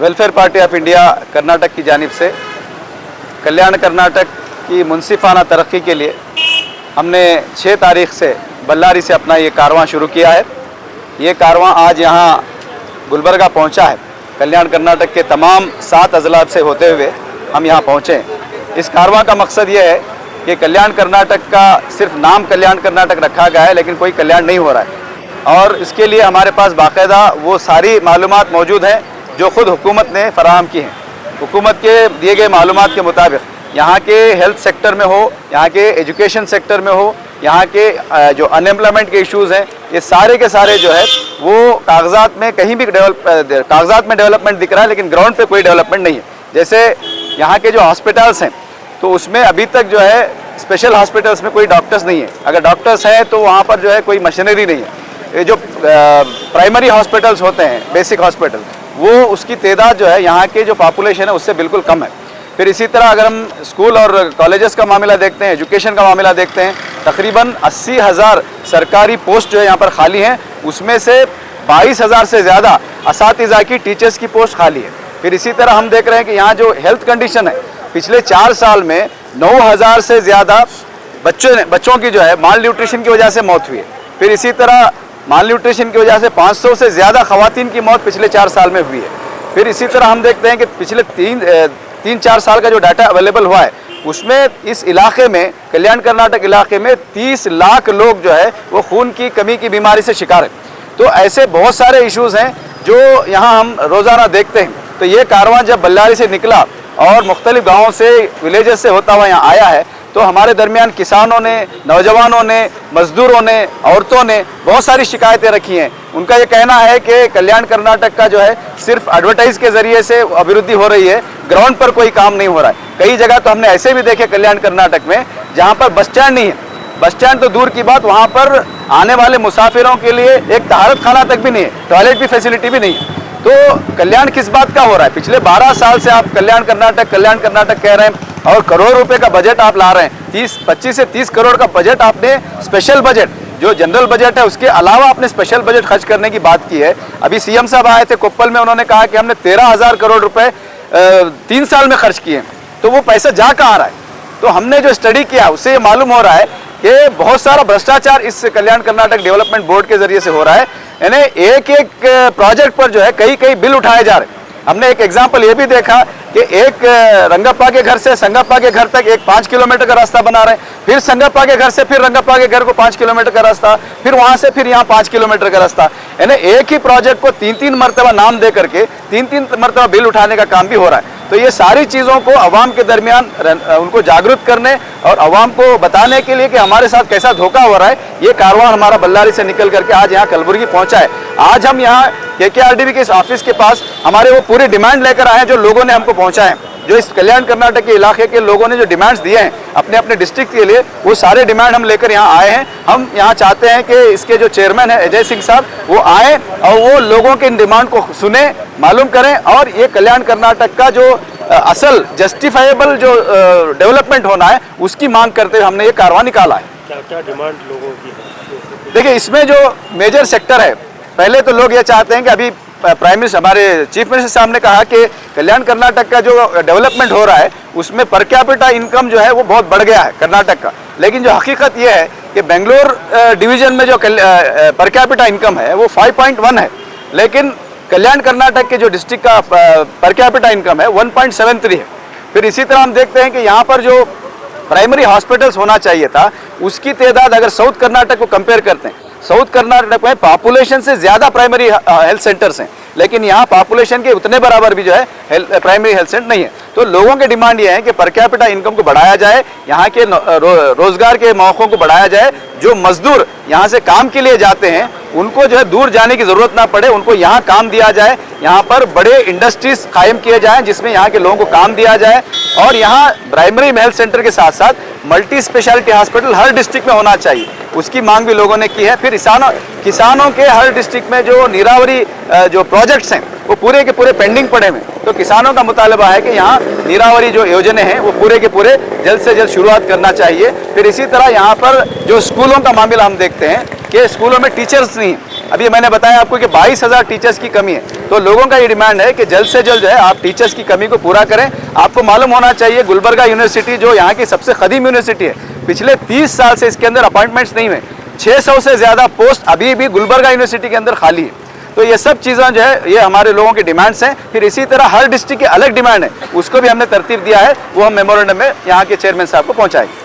Welfare party of India Karnataka की जानिब से कल्याण कर्नाटक की मुनसिफाना तरक्की के लिए हमने 6 तारीख से बल्लारी से अपना ये कारवां शुरू किया है। ये कारवां आज यहाँ गुलबर्गा पहुँचा है। कल्याण कर्नाटक के तमाम 7 अजलाब से होते हुए हम यहाँ पहुँचे हैं। इस कारवां का मकसद ये है कि कल्याण कर्नाटक का सिर्फ नाम कल्याण कर्नाटक रखा गया है, लेकिन कोई कल्याण नहीं हो रहा है। और इसके लिए हमारे पास बाकायदा वो सारी मालूमात मौजूद हैं जो ख़ुद हुकूमत ने फराहम की हैं। हुकूमत के दिए गए मालूमात के मुताबिक यहाँ के हेल्थ सेक्टर में हो, यहाँ के एजुकेशन सेक्टर में हो, यहाँ के जो अनएम्प्लॉयमेंट के इश्यूज़ हैं, ये सारे के सारे जो है वो कागजात में कहीं भी कागजात में डेवलपमेंट दिख रहा है, लेकिन ग्राउंड पे कोई डेवलपमेंट नहीं है। जैसे यहाँ के जो हॉस्पिटल्स हैं तो उसमें अभी तक जो है स्पेशल हॉस्पिटल्स में कोई डॉक्टर्स नहीं है। अगर डॉक्टर्स हैं तो वहाँ पर जो है कोई मशीनरी नहीं है। ये जो प्राइमरी हॉस्पिटल्स होते हैं, बेसिक हॉस्पिटल, वो उसकी तादाद जो है यहाँ के जो पॉपुलेशन है उससे बिल्कुल कम है। फिर इसी तरह अगर हम स्कूल और कॉलेजेस का मामला देखते हैं, एजुकेशन का मामला देखते हैं, तकरीबन 80,000 सरकारी पोस्ट जो है यहाँ पर खाली हैं। उसमें से 22,000 से ज़्यादा असातिज़ा की टीचर्स की पोस्ट खाली है। फिर इसी तरह हम देख रहे हैं कि यहाँ जो हेल्थ कंडीशन है, पिछले 4 साल में 9,000 से ज़्यादा बच्चों की जो है माल न्यूट्रिशन की वजह से मौत हुई है। फिर इसी तरह माल न्यूट्रिशन की वजह से 500 से ज़्यादा ख़वातीन की मौत पिछले 4 साल में हुई है। फिर इसी तरह हम देखते हैं कि पिछले 3-4 साल का जो डाटा अवेलेबल हुआ है उसमें इस इलाके में, कल्याण कर्नाटक इलाके में 30 लाख लोग जो है वो खून की कमी की बीमारी से शिकार है। तो ऐसे बहुत सारे इश्यूज़ हैं जो यहाँ हम रोज़ाना देखते हैं। तो ये कारवां जब बल्लारी से निकला और मुख्तलिफ गाँवों से, विलेजेस से होता हुआ यहाँ आया है, तो हमारे दरमियान किसानों ने, नौजवानों ने, मजदूरों ने, औरतों ने बहुत सारी शिकायतें रखी हैं। उनका ये कहना है कि कल्याण कर्नाटक का जो है सिर्फ एडवर्टाइज के ज़रिए से अभिवृद्धि हो रही है, ग्राउंड पर कोई काम नहीं हो रहा है। कई जगह तो हमने ऐसे भी देखे कल्याण कर्नाटक में जहाँ पर बस स्टैंड नहीं है। बस स्टैंड तो दूर की बात, वहाँ पर आने वाले मुसाफिरों के लिए एक तहारत खाना तक भी नहीं है, टॉयलेट की फैसिलिटी भी नहीं है। तो कल्याण किस बात का हो रहा है? पिछले 12 साल से आप कल्याण कर्नाटक कह रहे हैं और करोड़ रुपए का बजट आप ला रहे हैं। 25 से 30 करोड़ का बजट आपने, स्पेशल बजट जो जनरल बजट है उसके अलावा आपने स्पेशल बजट खर्च करने की बात की है। अभी सीएम साहब आए थे कोप्पल में, उन्होंने कहा कि हमने 13,000 करोड़ रुपए 3 साल में खर्च किए। तो वो पैसा जा कहाँ रहा है? तो हमने जो स्टडी किया उससे ये मालूम हो रहा है कि बहुत सारा भ्रष्टाचार इस कल्याण कर्नाटक डेवलपमेंट बोर्ड के जरिए से हो रहा है। यानी एक प्रोजेक्ट पर जो है कई बिल उठाए जा रहे हैं। हमने एक एग्जाम्पल ये भी देखा कि एक रंगप्पा के घर से संगप्पा के घर तक एक 5 किलोमीटर का रास्ता बना रहे हैं, फिर संगप्पा के घर से फिर रंगप्पा के घर को 5 किलोमीटर का रास्ता, फिर वहां से फिर यहाँ 5 किलोमीटर का रास्ता। यानी एक ही प्रोजेक्ट को 3-3 मरतबा नाम दे करके 3-3 मरतबा बिल उठाने का काम भी हो रहा है। तो ये सारी चीज़ों को अवाम के दरमियान उनको जागरूक करने और अवाम को बताने के लिए कि हमारे साथ कैसा धोखा हो रहा है, ये कारवां हमारा बल्लारी से निकल करके आज यहाँ कलबुर्गी पहुँचा है। आज हम यहाँ KKRDB के इस ऑफिस के पास हमारे वो पूरी डिमांड लेकर आए हैं जो लोगों ने हमको पहुँचाए हैं। जो इस कल्याण कर्नाटक के इलाके के लोगों ने जो डिमांड्स दिए हैं अपने अपने डिस्ट्रिक्ट के लिए, वो सारे डिमांड हम लेकर यहाँ आए हैं। हम यहाँ चाहते हैं कि इसके जो चेयरमैन हैं अजय सिंह साहब, वो आए और वो लोगों के इन डिमांड को सुने, मालूम करें और ये कल्याण कर्नाटक का जो असल जस्टिफाइबल जो डेवलपमेंट होना है उसकी मांग करते हुए हमने ये कारवां निकाला है। क्या डिमांड लोगों की है? देखिए, इसमें जो मेजर सेक्टर है, पहले तो लोग ये चाहते हैं कि अभी प्राइम मिनिस्टर, हमारे चीफ मिनिस्टर साहब ने कहा कि कल्याण कर्नाटक का जो डेवलपमेंट हो रहा है उसमें पर कैपिटा इनकम जो है वो बहुत बढ़ गया है कर्नाटक का। लेकिन जो हकीकत ये है कि बेंगलोर डिवीजन में जो पर कैपिटा इनकम है वो 5.1 है, लेकिन कल्याण कर्नाटक के जो डिस्ट्रिक्ट का पर कैपिटा इनकम है 1.73 है। फिर इसी तरह हम देखते हैं कि यहाँ पर जो प्राइमरी हॉस्पिटल्स होना चाहिए था उसकी तादाद अगर साउथ कर्नाटक को कंपेयर करते हैं, साउथ कर्नाटक में पॉपुलेशन से ज़्यादा प्राइमरी हेल्थ सेंटर्स हैं, लेकिन यहाँ पॉपुलेशन के उतने बराबर भी जो है प्राइमरी हेल्थ सेंटर नहीं है। तो लोगों की डिमांड ये है कि पर कैपिटा इनकम को बढ़ाया जाए, यहाँ के रोज़गार के मौक़ों को बढ़ाया जाए। जो मजदूर यहाँ से काम के लिए जाते हैं उनको जो है दूर जाने की ज़रूरत ना पड़े, उनको यहाँ काम दिया जाए। यहाँ पर बड़े इंडस्ट्रीज कायम किए जाएँ जिसमें यहाँ के लोगों को काम दिया जाए, और यहाँ प्राइमरी हेल्थ सेंटर के साथ साथ मल्टी स्पेशलिटी हॉस्पिटल हर डिस्ट्रिक्ट में होना चाहिए, उसकी मांग भी लोगों ने की है। फिर किसानों के हर डिस्ट्रिक्ट में जो नीरावरी जो प्रोजेक्ट्स हैं वो पूरे के पूरे पेंडिंग पड़े हुए, तो किसानों का मुतालबा है कि यहाँ नीरावरी जो योजने हैं वो पूरे के पूरे जल्द से जल्द शुरुआत करना चाहिए। फिर इसी तरह यहाँ पर जो स्कूलों का मामला हम देखते हैं कि स्कूलों में टीचर्स नहीं, अभी मैंने बताया आपको कि 22,000 टीचर्स की कमी है। तो लोगों का ये डिमांड है कि जल्द से जल्द जो है आप टीचर्स की कमी को पूरा करें। आपको मालूम होना चाहिए गुलबर्गा यूनिवर्सिटी जो यहाँ की सबसे कदीम यूनिवर्सिटी है, पिछले 30 साल से इसके अंदर अपॉइंटमेंट्स नहीं हुए। 600 से ज़्यादा पोस्ट अभी भी गुलबर्गा यूनिवर्सिटी के अंदर खाली है। तो ये सब चीज़ें जो है ये हमारे लोगों की डिमांड्स हैं। फिर इसी तरह हर डिस्ट्रिक्ट की अलग डिमांड है, उसको भी हमने तरतीब दिया है, वो हम मेमोरेंडम में यहाँ के चेयरमैन साहब को पहुँचाएंगे।